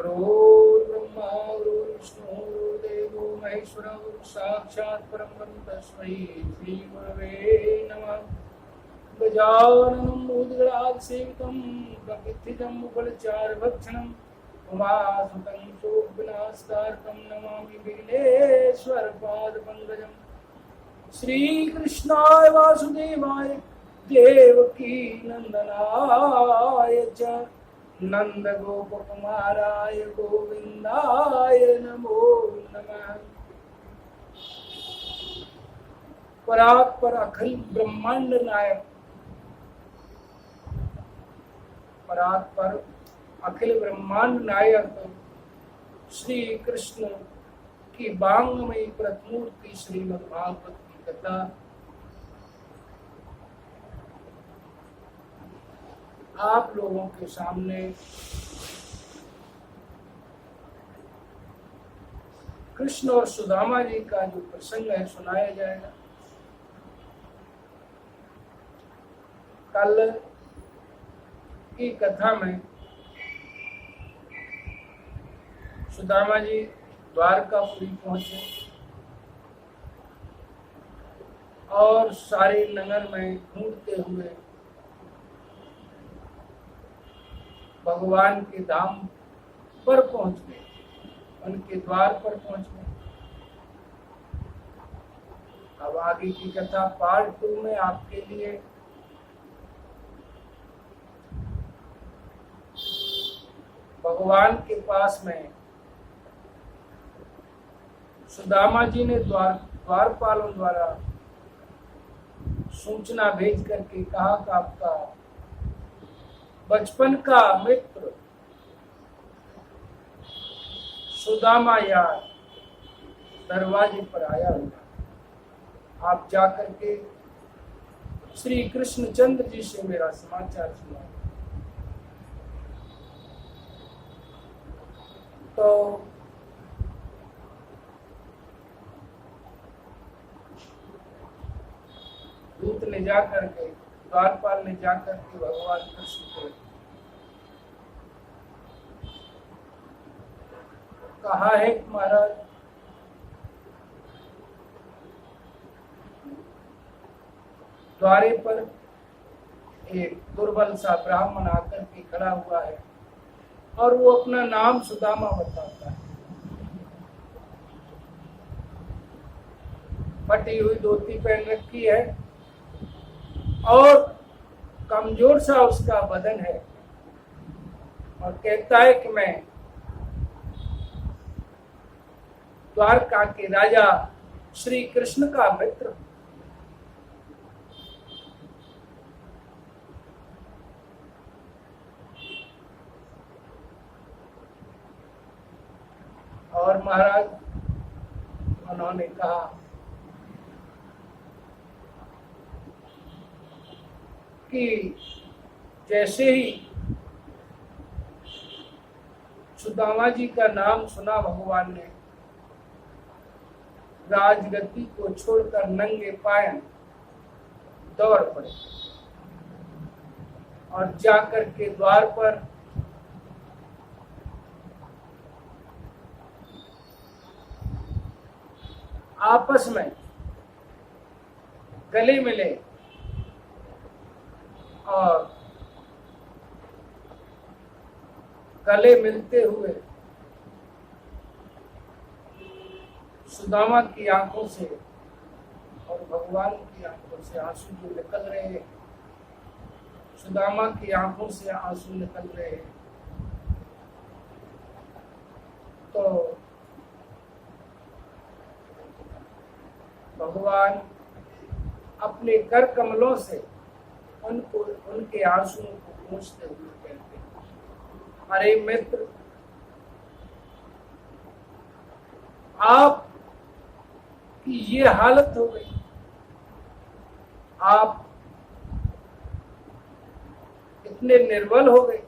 गुरुर्ब्रह्मा गुरुर्विष्णु गुरुर्देवो महेश्वरः साक्षात् परब्रह्म तस्मै श्री गुरवे नमः। गजाननं भूतगणाधिसेवितं कपित्थितं मुकुलचारुभक्षणं उमासुतं शोकविनाशकारकं नमामि विघ्नेश्वरपादपङ्कजम्। श्रीकृष्णाय वासुदेवाय देवकी नंदनाय च नंदगोपकुमाराय गोविंदाय नमो नमः। परात्पर अखिल ब्रह्मांड नायक, परात्पर अखिल ब्रह्मांड नायक श्री कृष्ण की बांगमयी प्रतिमूर्ति श्रीमद् भागवत की कथा आप लोगों के सामने कृष्ण और सुदामा जी का जो प्रसंग है सुनाया जाएगा। कल की कथा में सुदामा जी द्वारकापुरी पहुंचे और सारे नगर में ढूंढते हुए भगवान के धाम पर पहुंच गए, उनके द्वार पर पहुंच गए। अब आगे की कथा पार्ट 2 में आपके लिए भगवान के पास में सुदामा जी ने द्वारपालों द्वारा सूचना भेज करके कहा कि आपका बचपन का मित्र सुदामा यार दरवाजे पर आया हुआ, आप जाकर के श्री कृष्णचंद्र जी से मेरा समाचार सुना। तो दूत ने जाकर के, द्वारपाल ने जाकर के भगवान कृष्ण को कहा है कि महाराज द्वारे पर एक दुर्बल सा ब्राह्मण आकर के खड़ा हुआ है और वो अपना नाम सुदामा बताता है। फटी हुई धोती पहन रखी है और कमजोर सा उसका बदन है और कहता है कि मैं द्वारका के राजा श्री कृष्ण का मित्र हूं। और महाराज उन्होंने कहा कि जैसे ही सुदामा जी का नाम सुना भगवान ने, राजगद्दी को छोड़कर नंगे पाए दौड़ पड़े और जाकर के द्वार पर आपस में गले मिले और गले मिलते हुए सुदामा की आंखों से और भगवान की आंखों से आंसू जो निकल रहे हैं, सुदामा की आंखों से आंसू निकल रहे हैं। तो भगवान अपने कर कमलों से उनको, उनके आंसुओं को पोंछते हुए कहते हैं, अरे मित्र, आप कि ये हालत हो गई, आप इतने निर्बल हो गए,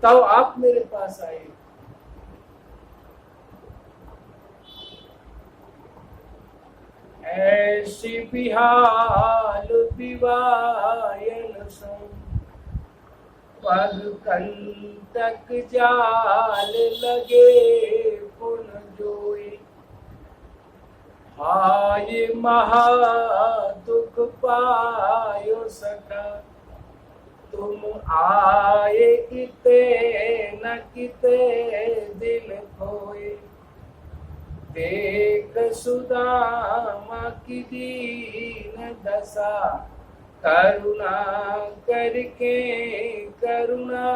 तब आप मेरे पास आए। ऐसी बिहाल बिवायन सम पग कंटक जाल लगे पुन जोई, हाय महा दुख पायो सखा, तुम आए इते न किते दिन खोए, देख सुदामा की दीन दशा, करुणा करके करुणा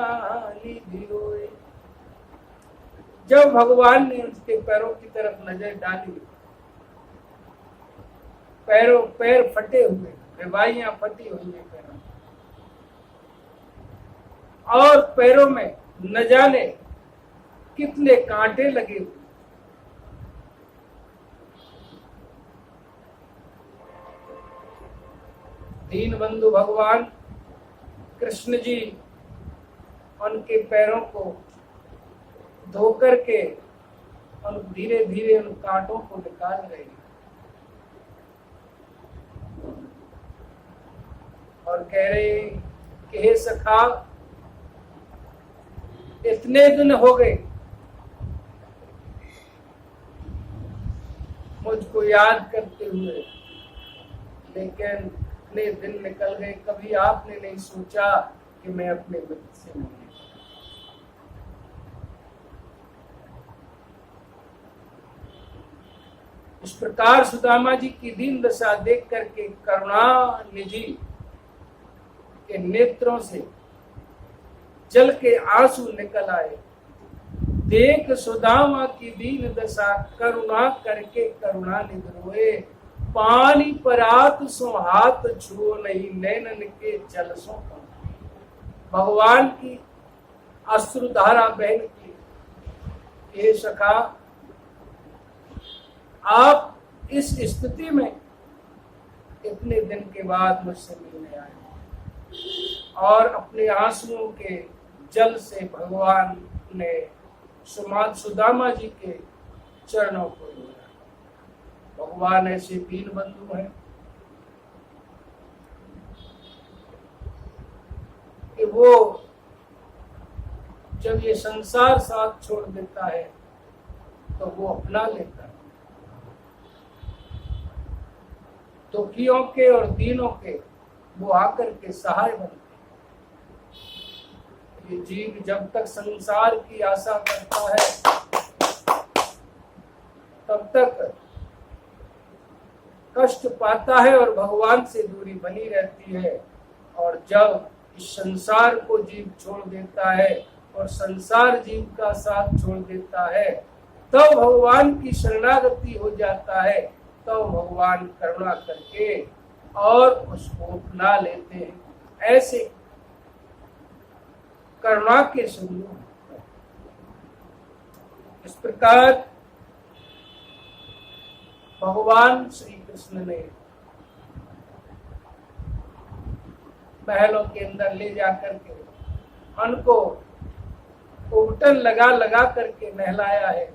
निधि होए। जब भगवान ने उसके पैरों की तरफ नजर डाली, पैर फटे हुए, रिवाइयां फटी हुई है पैरों, और पैरों में न जाने कितने कांटे लगे हुए। दीन बंधु भगवान कृष्ण जी उनके पैरों को धो करके और धीरे धीरे उन कांटों को निकाल रहे हैं और कह रहे हैं कि हे सखा, इतने दिन हो गए मुझको याद करते हुए, लेकिन इतने दिन निकल गए, कभी आपने नहीं सोचा कि मैं अपने मित्र से मिलूं। इस प्रकार सुदामा जी की दीन दशा देख करके करुणा निधि के नेत्रों से जल के आंसू निकल आए। देख सुदामा की दीन दशा, करुणा करके करुणा निधि रोए, पानी परात सो हाथ छुओ नहीं, नैनन के जल सो। भगवान की अश्रुधारा बहन की, हे सखा, आप इस स्थिति में इतने दिन के बाद मुझसे मिलने आए और अपने आंसुओं के जल से भगवान ने सुदामा जी के चरणों को धोया। भगवान ऐसे दीन बंधु हैं कि वो जब ये संसार साथ छोड़ देता है तो वो अपना लेता है। दुखियों के और दीनों के वो आकर के सहाय बनते हैं। ये जीव जब तक संसार की आशा करता है तब तक कष्ट पाता है और भगवान से दूरी बनी रहती है, और जब इस संसार को जीव छोड़ देता है और संसार जीव का साथ छोड़ देता है तब भगवान की शरणागति हो जाता है, तो भगवान करुणा करके और उसको अपना लेते हैं। ऐसे करुणा के सिंधु। इस प्रकार भगवान श्री कृष्ण ने महलों के अंदर ले जाकर के उनको उबटन लगा लगा करके नहलाया है,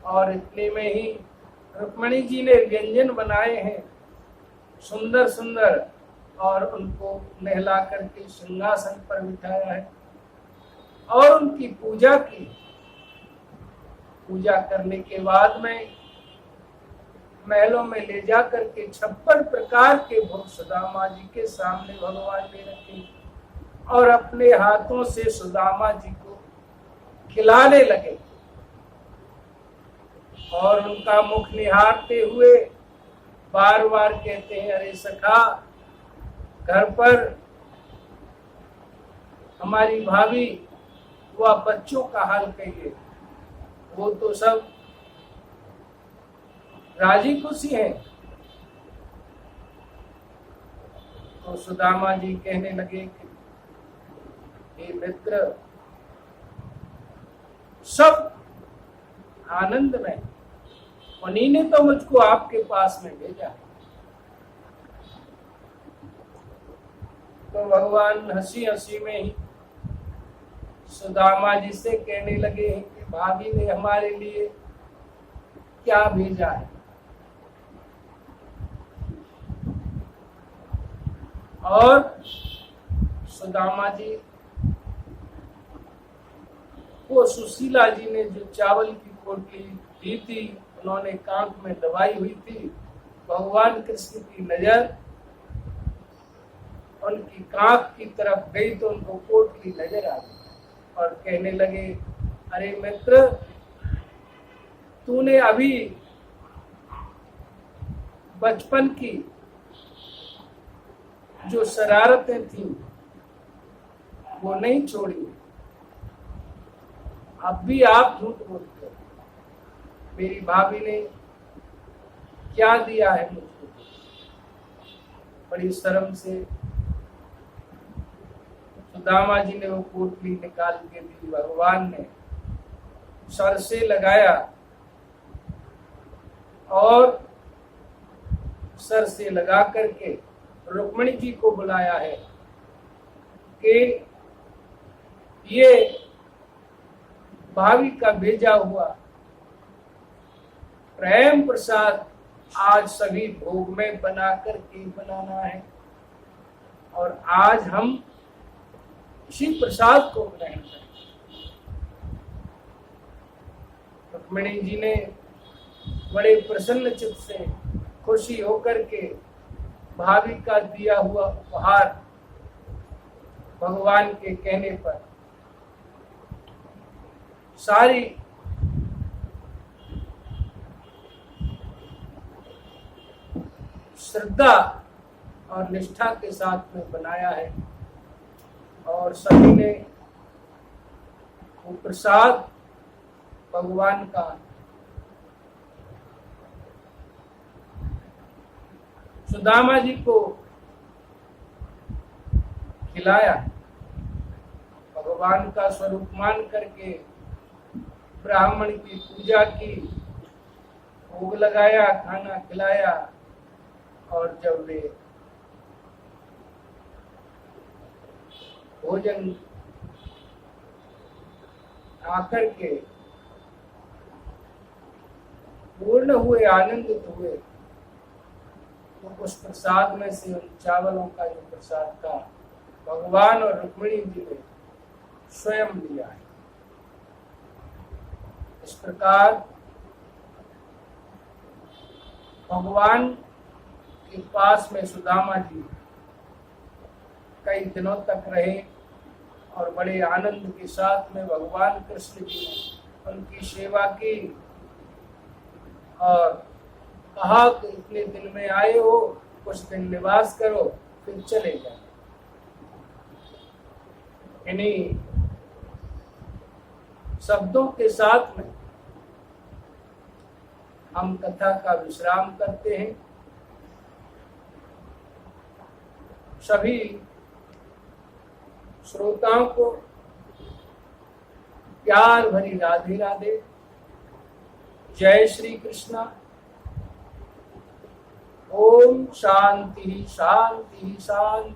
और इतने में ही रुक्मणी जी ने व्यंजन बनाए हैं सुंदर सुंदर, और उनको नहला करके सिंहासन पर बिठाया है और उनकी पूजा की। पूजा करने के बाद में महलों में ले जा करके 56 प्रकार के भोग सुदामा जी के सामने भगवान ने रखे और अपने हाथों से सुदामा जी को खिलाने लगे, और उनका मुख निहारते हुए बार बार कहते हैं, अरे सखा, घर पर हमारी भाभी व बच्चों का हाल कहिए, वो तो सब राजी खुशी हैं। तो सुदामा जी कहने लगे कि हे मित्र, सब आनंद में, उन्हीं ने तो मुझको आपके पास में भेजा। तो भगवान हंसी हंसी में ही सुदामा जी से कहने लगे कि भाभी ने हमारे लिए क्या भेजा है। और सुदामा जी वो सुशीला जी ने जो चावल की पोटली दी थी, उन्होंने कांख में दबाई हुई थी। भगवान कृष्ण की नजर उनकी कांख की तरफ गई तो उनको पोटली नजर आ गई और कहने लगे, अरे मित्र, तूने अभी बचपन की जो शरारतें थी वो नहीं छोड़ी, अब भी आप झूठ बोलते हो। मेरी भाभी ने क्या दिया है मुझको? बड़ी शर्म से सुदामा जी ने वो पोटली निकाल के दी। भगवान ने सर से लगाया और सर से लगा करके रुक्मिणी जी को बुलाया है कि ये भाभी का भेजा हुआ प्रेम प्रसाद आज सभी भोग में बना करके बनाना है और आज हम इसी प्रसाद को ग्रहण करें। रुक्मिणी जी ने बड़े प्रसन्न चित्त से खुशी होकर के भाभी का दिया हुआ उपहार भगवान के कहने पर सारी श्रद्धा और निष्ठा के साथ में बनाया है और सभी ने वो प्रसाद भगवान का सुदामा जी को खिलाया। भगवान का स्वरूप मान करके ब्राह्मण की पूजा की, भोग लगाया, खाना खिलाया और जब वे भोजन आकर के पूर्ण हुए, आनंदित हुए, तो उस प्रसाद में से उन चावलों का जो प्रसाद था भगवान और रुक्मिणी जी ने स्वयं लिया है। इस प्रकार भगवान के पास में सुदामा जी कई दिनों तक रहे और बड़े आनंद के साथ में भगवान कृष्ण जी ने उनकी सेवा की और कहा कि इतने दिन में आए हो, कुछ दिन निवास करो, फिर चले जाओ। इन्हीं शब्दों के साथ में हम कथा का विश्राम करते हैं। सभी श्रोताओं को प्यार भरी राधे राधे। जय श्री कृष्णा। ओम शांति शांति शांति।